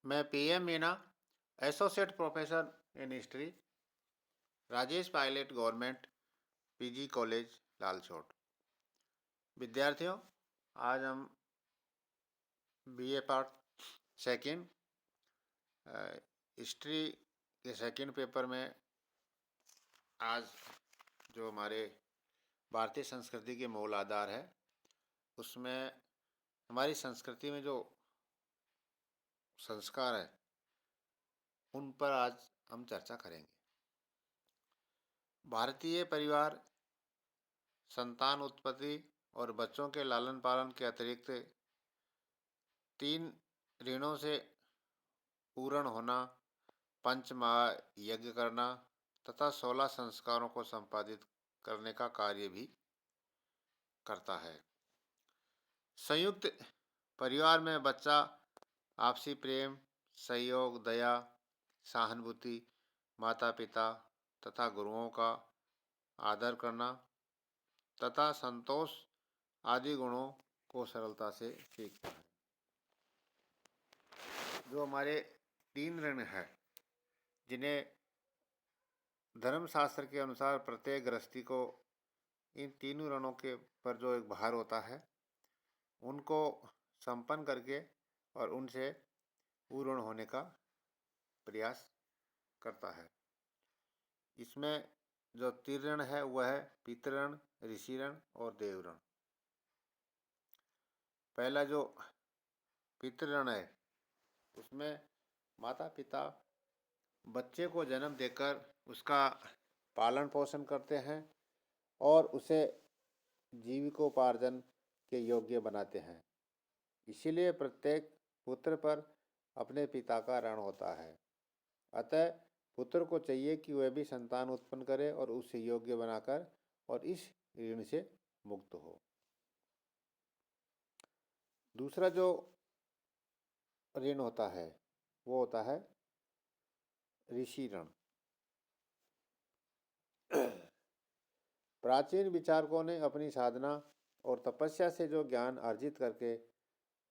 मैं PM Meena, associate professor in history, Rajesh Pilot government PG college Lalsot. विद्यार्थियों, आज हम बीए पार्ट सेकंड हिस्ट्री के सेकंड पेपर में आज जो हमारे भारतीय संस्कृति के मूल आधार है, उसमें हमारी संस्कृति में जो संस्कार है उन पर आज हम चर्चा करेंगे। भारतीय परिवार संतान उत्पत्ति और बच्चों के लालन पालन के अतिरिक्त 3 ऋणों से पूर्ण होना, पंच महायज्ञ करना तथा 16 संस्कारों को संपादित करने का कार्य भी करता है। संयुक्त परिवार में बच्चा आपसी प्रेम, सहयोग, दया, सहानुभूति, माता पिता तथा गुरुओं का आदर करना तथा संतोष आदि गुणों को सरलता से सीखता है। जो हमारे 3 ऋण है, जिन्हें धर्मशास्त्र के अनुसार प्रत्येक गृहस्थी को इन तीनों ऋणों के पर जो एक भार होता है, उनको संपन्न करके और उनसे पूर्ण होने का प्रयास करता है। इसमें जो 3 ऋण है वह है पितृऋण, ऋषि ऋण और देव ऋण। पहला जो पितृऋण है, उसमें माता पिता बच्चे को जन्म देकर उसका पालन पोषण करते हैं और उसे जीविकोपार्जन के योग्य बनाते हैं। इसीलिए प्रत्येक पुत्र पर अपने पिता का ऋण होता है। अतः पुत्र को चाहिए कि वह भी संतान उत्पन्न करे और उसे योग्य बनाकर और इस ऋण से मुक्त हो। दूसरा जो ऋण होता है वो होता है ऋषि ऋण। प्राचीन विचारकों ने अपनी साधना और तपस्या से जो ज्ञान अर्जित करके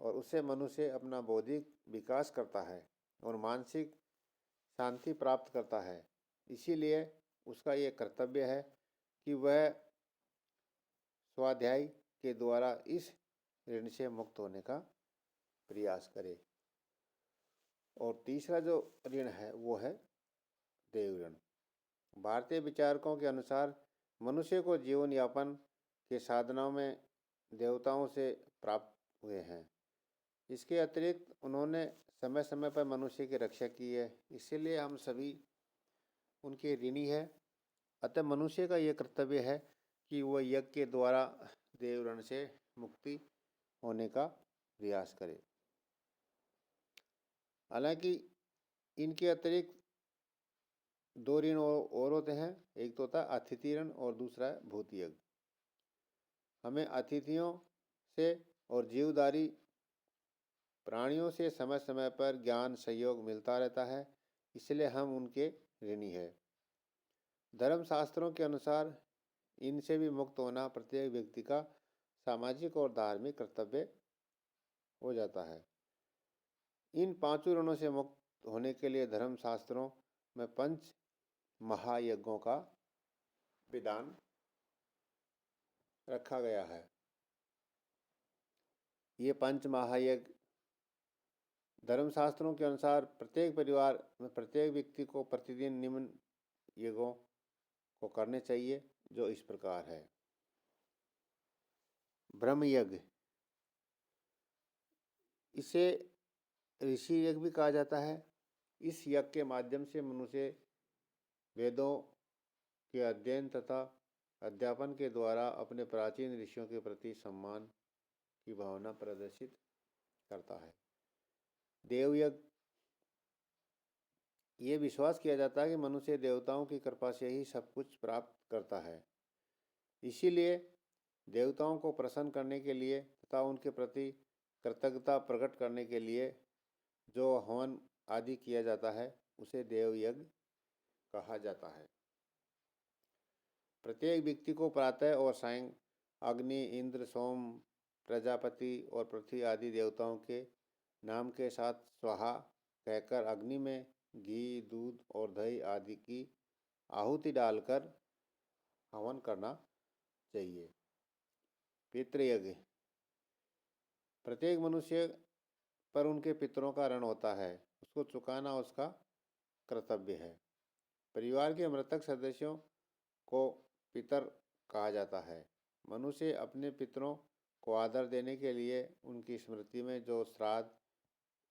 और उससे मनुष्य अपना बौद्धिक विकास करता है और मानसिक शांति प्राप्त करता है, इसीलिए उसका ये कर्तव्य है कि वह स्वाध्याय के द्वारा इस ऋण से मुक्त होने का प्रयास करे। और तीसरा जो ऋण है वो है देव ऋण। भारतीय विचारकों के अनुसार मनुष्य को जीवन यापन के साधनों में देवताओं से प्राप्त हुए हैं। इसके अतिरिक्त उन्होंने समय समय पर मनुष्य की रक्षा की है, इसीलिए हम सभी उनके ऋणी हैं। अतः मनुष्य का यह कर्तव्य है कि वह यज्ञ के द्वारा देव ऋण से मुक्ति होने का प्रयास करे। हालांकि इनके अतिरिक्त 2 ऋण और होते हैं। एक तो होता है अतिथि ऋण और दूसरा है भूत यज्ञ। हमें अतिथियों से और जीवधारी प्राणियों से समय समय पर ज्ञान सहयोग मिलता रहता है, इसलिए हम उनके ऋणी हैं। धर्मशास्त्रों के अनुसार इनसे भी मुक्त होना प्रत्येक व्यक्ति का सामाजिक और धार्मिक कर्तव्य हो जाता है। इन 5 ऋणों से मुक्त होने के लिए धर्मशास्त्रों में पंच महायज्ञों का विधान रखा गया है। ये पंच महायज्ञ धर्मशास्त्रों के अनुसार प्रत्येक परिवार में प्रत्येक व्यक्ति को प्रतिदिन निम्न यज्ञों को करने चाहिए, जो इस प्रकार है। ब्रह्म यज्ञ, इसे ऋषि यज्ञ भी कहा जाता है। इस यज्ञ के माध्यम से मनुष्य वेदों के अध्ययन तथा अध्यापन के द्वारा अपने प्राचीन ऋषियों के प्रति सम्मान की भावना प्रदर्शित करता है। देवयज्ञ, ये विश्वास किया जाता है कि मनुष्य देवताओं की कृपा से ही सब कुछ प्राप्त करता है। इसीलिए देवताओं को प्रसन्न करने के लिए तथा उनके प्रति कृतज्ञता प्रकट करने के लिए जो हवन आदि किया जाता है उसे देवयज्ञ कहा जाता है। प्रत्येक व्यक्ति को प्रातः और सायं अग्नि, इंद्र, सोम, प्रजापति और पृथ्वी आदि देवताओं के नाम के साथ स्वाहा कहकर अग्नि में घी, दूध और दही आदि की आहुति डालकर हवन करना चाहिए। पितृयज्ञ। प्रत्येक मनुष्य पर उनके पितरों का ऋण होता है, उसको चुकाना उसका कर्तव्य है। परिवार के मृतक सदस्यों को पितर कहा जाता है। मनुष्य अपने पितरों को आदर देने के लिए उनकी स्मृति में जो श्राद्ध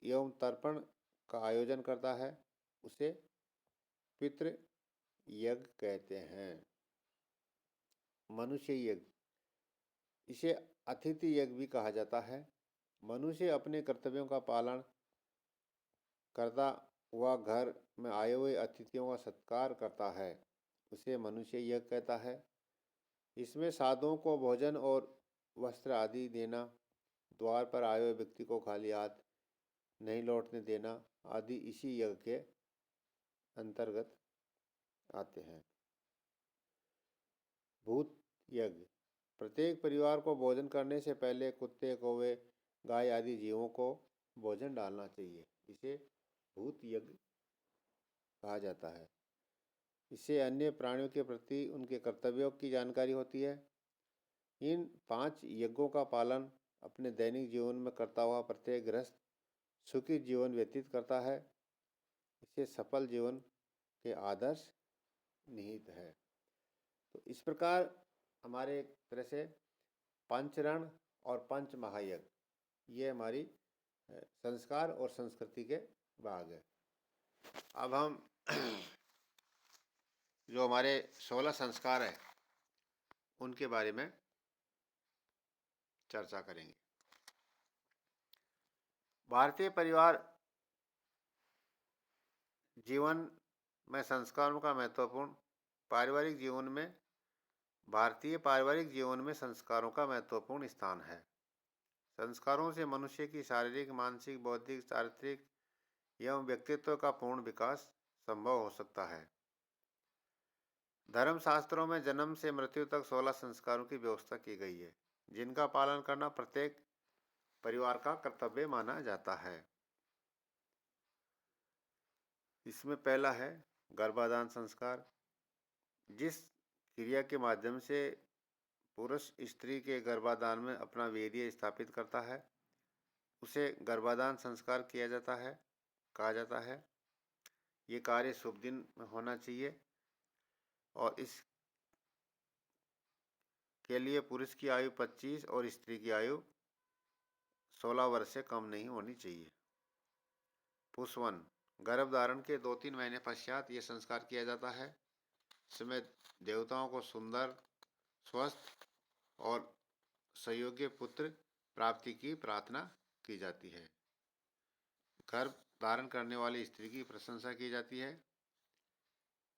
एवं तर्पण का आयोजन करता है उसे पितृ यज्ञ कहते हैं। मनुष्य यज्ञ, इसे अतिथि यज्ञ भी कहा जाता है। मनुष्य अपने कर्तव्यों का पालन करता हुआ घर में आए हुए अतिथियों का सत्कार करता है, उसे मनुष्य यज्ञ कहता है। इसमें साधुओं को भोजन और वस्त्र आदि देना, द्वार पर आए हुए व्यक्ति को खाली हाथ नहीं लौटने देना आदि इसी यज्ञ के अंतर्गत आते हैं। भूत यज्ञ। प्रत्येक परिवार को भोजन करने से पहले कुत्ते, कौवे, गाय आदि जीवों को भोजन डालना चाहिए, इसे भूत यज्ञ कहा जाता है। इससे अन्य प्राणियों के प्रति उनके कर्तव्यों की जानकारी होती है। इन 5 यज्ञों का पालन अपने दैनिक जीवन में करता हुआ प्रत्येक गृहस्थ सुखी जीवन व्यतीत करता है। इससे सफल जीवन के आदर्श निहित है। तो इस प्रकार हमारे एक तरह से पंचरण और पंच महायज्ञ ये हमारी संस्कार और संस्कृति के भाग है। अब हम जो हमारे 16 संस्कार है उनके बारे में चर्चा करेंगे। भारतीय परिवार जीवन में संस्कारों का महत्वपूर्ण भारतीय पारिवारिक जीवन में संस्कारों का महत्वपूर्ण स्थान है। संस्कारों से मनुष्य की शारीरिक, मानसिक, बौद्धिक, चारित्रिक एवं व्यक्तित्व का पूर्ण विकास संभव हो सकता है। धर्म शास्त्रों में जन्म से मृत्यु तक 16 संस्कारों की व्यवस्था की गई है, जिनका पालन करना प्रत्येक परिवार का कर्तव्य माना जाता है। इसमें पहला है गर्भाधान संस्कार। जिस क्रिया के माध्यम से पुरुष स्त्री के गर्भाधान में अपना वीर्य स्थापित करता है उसे गर्भाधान संस्कार कहा जाता है। ये कार्य शुभ दिन में होना चाहिए और इस के लिए पुरुष की आयु 25 और स्त्री की आयु 16 वर्ष से कम नहीं होनी चाहिए। पुष्वन। गर्भधारण के 2-3 महीने पश्चात ये संस्कार किया जाता है। इसमें देवताओं को सुंदर, स्वस्थ और सुयोग्य पुत्र प्राप्ति की प्रार्थना की जाती है। गर्भ धारण करने वाली स्त्री की प्रशंसा की जाती है।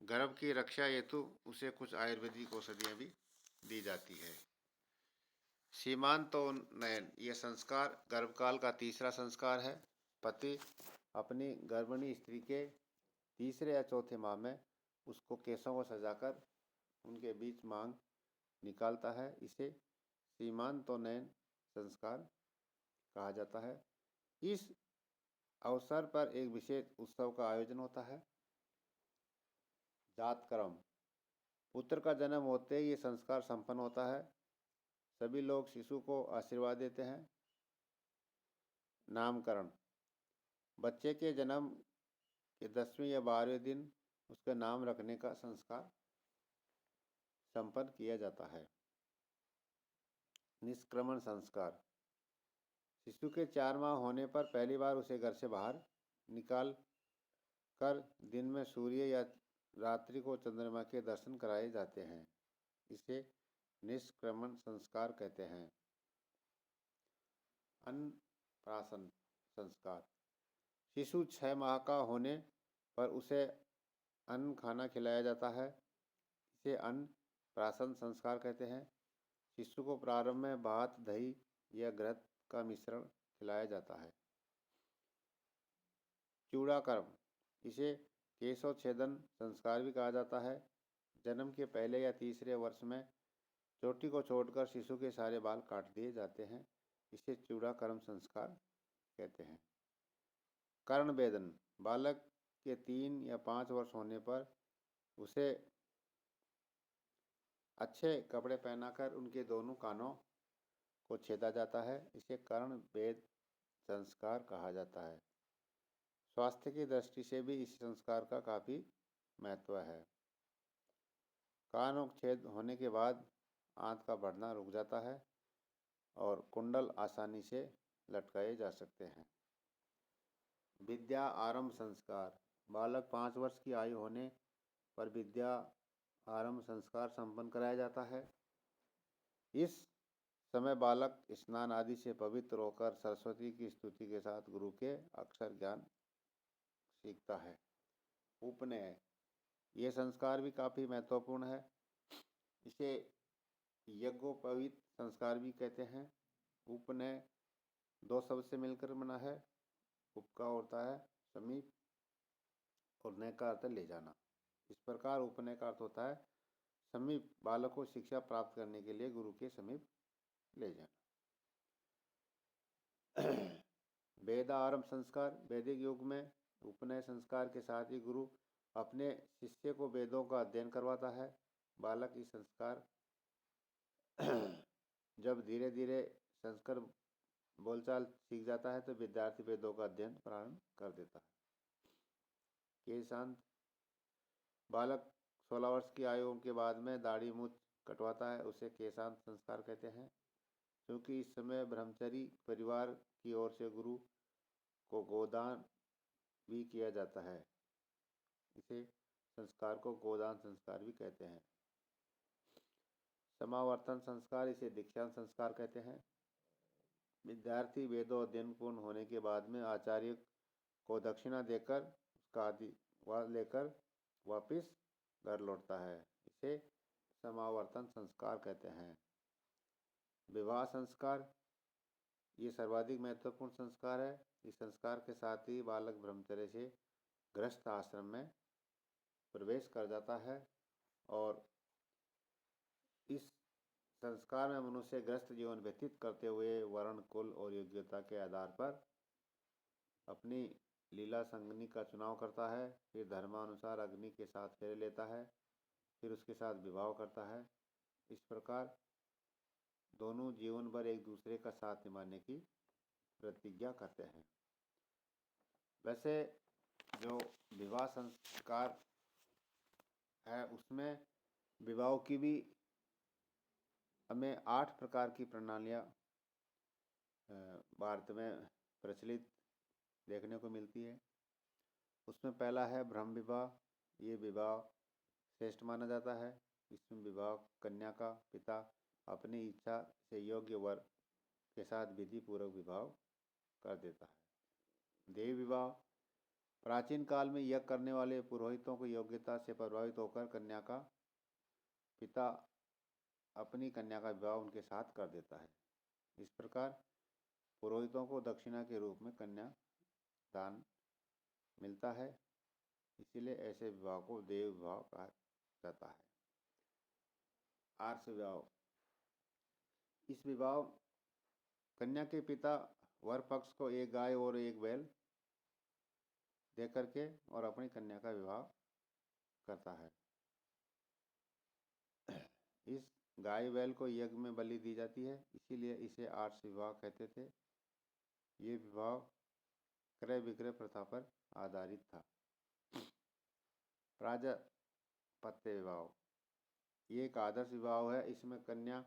गर्भ की रक्षा हेतु उसे कुछ आयुर्वेदिक औषधियाँ भी दी जाती है। सीमांतोन्नयन, यह संस्कार गर्भकाल का तीसरा संस्कार है। पति अपनी गर्भिणी स्त्री के तीसरे या चौथे माह में उसको केशों को सजाकर उनके बीच मांग निकालता है, इसे सीमांतोन्नयन संस्कार कहा जाता है। इस अवसर पर एक विशेष उत्सव का आयोजन होता है। जातकर्म। पुत्र का जन्म होते ही ये संस्कार संपन्न होता है। सभी लोग शिशु को आशीर्वाद देते हैं। नामकरण। बच्चे के जन्म के 10वें या 12वें दिन उसका नाम रखने का संस्कार संपन्न किया जाता है। निष्क्रमण संस्कार। शिशु के 4 माह होने पर पहली बार उसे घर से बाहर निकाल कर दिन में सूर्य या रात्रि को चंद्रमा के दर्शन कराए जाते हैं, इसे निष्क्रमण संस्कार कहते हैं। अन्नप्राशन संस्कार। शिशु 6 माह का होने पर उसे अन्न खाना खिलाया जाता है, इसे अन्नप्राशन संस्कार कहते हैं। शिशु को प्रारंभ में भात, दही या घृत का मिश्रण खिलाया जाता है। चूड़ाकर्म, इसे केशोच्छेदन संस्कार भी कहा जाता है। जन्म के पहले या तीसरे वर्ष में चोटी को छोड़कर शिशु के सारे बाल काट दिए जाते हैं, इसे चूड़ाकर्म संस्कार कहते हैं। कर्ण भेदन, बालक के 3 या 5 वर्ष होने पर उसे अच्छे कपड़े पहनाकर उनके दोनों कानों को छेदा जाता है। इसे कर्ण भेद संस्कार कहा जाता है। स्वास्थ्य की दृष्टि से भी इस संस्कार का काफ़ी महत्व है। कान छेद होने के बाद आंत का बढ़ना रुक जाता है और कुंडल आसानी से लटकाए जा सकते हैं। विद्या आरंभ संस्कार, बालक 5 वर्ष की आयु होने पर विद्या आरंभ संस्कार संपन्न कराया जाता है। इस समय बालक स्नान आदि से पवित्र होकर सरस्वती की स्तुति के साथ गुरु के अक्षर ज्ञान सीखता है। उपनय, ये संस्कार भी काफ़ी महत्वपूर्ण है। इसे यज्ञोपवीत संस्कार भी कहते हैं। उपनय 2 शब्द से मिलकर बना है। उप का होता है समीप और नय का अर्थ ले जाना। इस प्रकार उपनय का अर्थ होता है समीप, बालक को शिक्षा प्राप्त करने के लिए गुरु के समीप ले जाना। वेदारंभ संस्कार, वैदिक युग में उपनय संस्कार के साथ ही गुरु अपने शिष्य को वेदों का अध्ययन करवाता है। बालक इस संस्कार जब धीरे धीरे संस्कार बोलचाल सीख जाता है तो विद्यार्थी वेदों का अध्ययन प्रारंभ कर देता है। केशांत, बालक 16 वर्ष की आयु के बाद में दाढ़ी मूछ कटवाता है, उसे केशांत संस्कार कहते हैं। क्योंकि इस समय ब्रह्मचारी परिवार की ओर से गुरु को गोदान भी किया जाता है, इसे संस्कार को गोदान संस्कार भी कहते हैं। समावर्तन संस्कार, इसे दीक्षांत संस्कार कहते हैं। विद्यार्थी वेदों अध्ययन पूर्ण होने के बाद में आचार्य को दक्षिणा देकर उसका आशीर्वाद लेकर वापिस घर लौटता है, इसे समावर्तन संस्कार कहते हैं। विवाह संस्कार, ये सर्वाधिक महत्वपूर्ण संस्कार है। इस संस्कार के साथ ही बालक ब्रह्मचर्य से गृहस्थ आश्रम में प्रवेश कर जाता है और इस संस्कार में मनुष्य गृहस्थ जीवन व्यतीत करते हुए वर्ण, कुल और योग्यता के आधार पर अपनी लीला संगनी का चुनाव करता है। फिर धर्मानुसार अग्नि के साथ फेरे लेता है, फिर उसके साथ विवाह करता है। इस प्रकार दोनों जीवन भर एक दूसरे का साथ निभाने की प्रतिज्ञा करते हैं। वैसे जो विवाह संस्कार है उसमें विवाह की भी हमें 8 प्रकार की प्रणालियाँ भारत में प्रचलित देखने को मिलती है। उसमें पहला है ब्रह्म विवाह। ये विवाह श्रेष्ठ माना जाता है। इसमें विवाह कन्या का पिता अपनी इच्छा से योग्य वर के साथ विधि पूर्वक विवाह कर देता है। देव विवाह, प्राचीन काल में यज्ञ करने वाले पुरोहितों की योग्यता से प्रभावित होकर कन्या का पिता अपनी कन्या का विवाह उनके साथ कर देता है। इस प्रकार पुरोहितों को दक्षिणा के रूप में कन्या दान मिलता है, इसीलिए ऐसे विवाह को देव विवाह कहा जाता है। आर्ष विवाह, इस विवाह कन्या के पिता वर पक्ष को एक गाय और एक बैल दे करके और अपनी कन्या का विवाह करता है। इस गाय बैल को यज्ञ में बलि दी जाती है, इसीलिए इसे आर्ष विवाह कहते थे। ये विवाह क्रय विक्रय प्रथा पर आधारित था। प्राजापत्य विवाह, ये एक आदर्श विवाह है। इसमें कन्या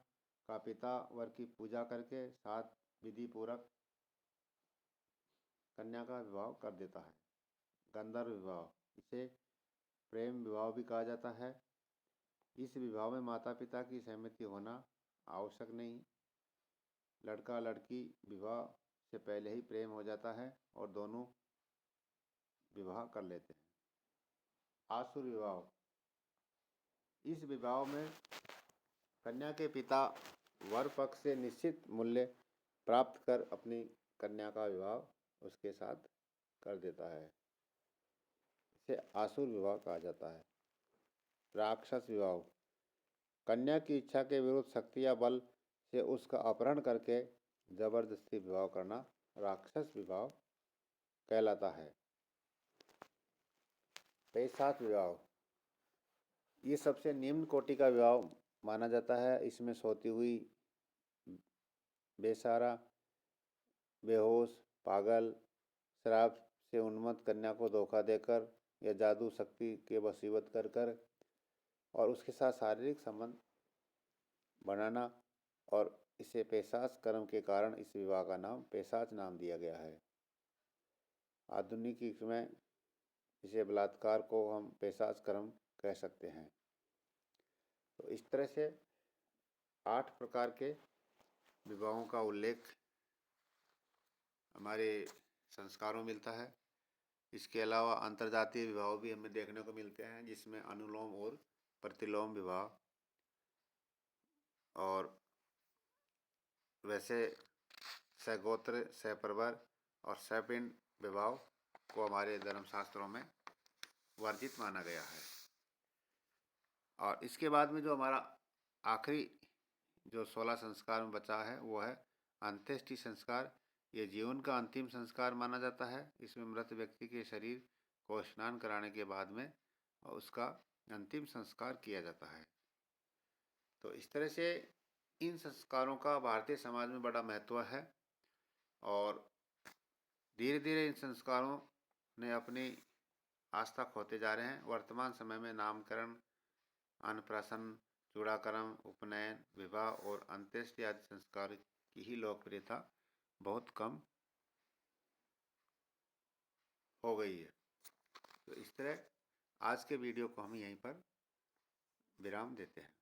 का पिता वर की पूजा करके साथ विधि पूर्वक कन्या का विवाह कर देता है। गंधर्व विवाह, इसे प्रेम विवाह भी कहा जाता है। इस विवाह में माता पिता की सहमति होना आवश्यक नहीं, लड़का लड़की विवाह से पहले ही प्रेम हो जाता है और दोनों विवाह कर लेते हैं। आसुर विवाह, इस विवाह में कन्या के पिता वर पक्ष से निश्चित मूल्य प्राप्त कर अपनी कन्या का विवाह उसके साथ कर देता है, इसे आसुर विवाह कहा जाता है। राक्षस विवाह, कन्या की इच्छा के विरुद्ध शक्ति या बल से उसका अपहरण करके जबरदस्ती विवाह करना राक्षस विवाह कहलाता है। पैशाच विवाह, ये सबसे निम्न कोटि का विवाह माना जाता है। इसमें सोती हुई, बेसहारा, बेहोश, पागल, शराब से उन्मत्त कन्या को धोखा देकर या जादू शक्ति के वशीवत कर और उसके साथ शारीरिक संबंध बनाना, और इसे पैशाच कर्म के कारण इस विवाह का नाम पैशाच नाम दिया गया है। आधुनिक युग में इसे बलात्कार को हम पैशाच कर्म कह सकते हैं। तो इस तरह से 8 प्रकार के विवाहों का उल्लेख हमारे संस्कारों में मिलता है। इसके अलावा अंतर्जातीय विवाह भी हमें देखने को मिलते हैं, जिसमें अनुलोम और प्रतिलोम विवाह, और वैसे सगोत्र, सहप्रवर और सहपिंड विवाह को हमारे धर्मशास्त्रों में वर्जित माना गया है। और इसके बाद में जो हमारा आखिरी जो 16 संस्कार में बचा है वो है अंत्येष्टि संस्कार। ये जीवन का अंतिम संस्कार माना जाता है। इसमें मृत व्यक्ति के शरीर को स्नान कराने के बाद में उसका अंतिम संस्कार किया जाता है। तो इस तरह से इन संस्कारों का भारतीय समाज में बड़ा महत्व है, और धीरे धीरे इन संस्कारों ने अपनी आस्था खोते जा रहे हैं। वर्तमान समय में नामकरण, अन्नप्राशन, चूड़ाकर्म, उपनयन, विवाह और अंत्येष्टि आदि संस्कार की ही लोकप्रियता बहुत कम हो गई है। तो इस तरह आज के वीडियो को हम यहीं पर विराम देते हैं।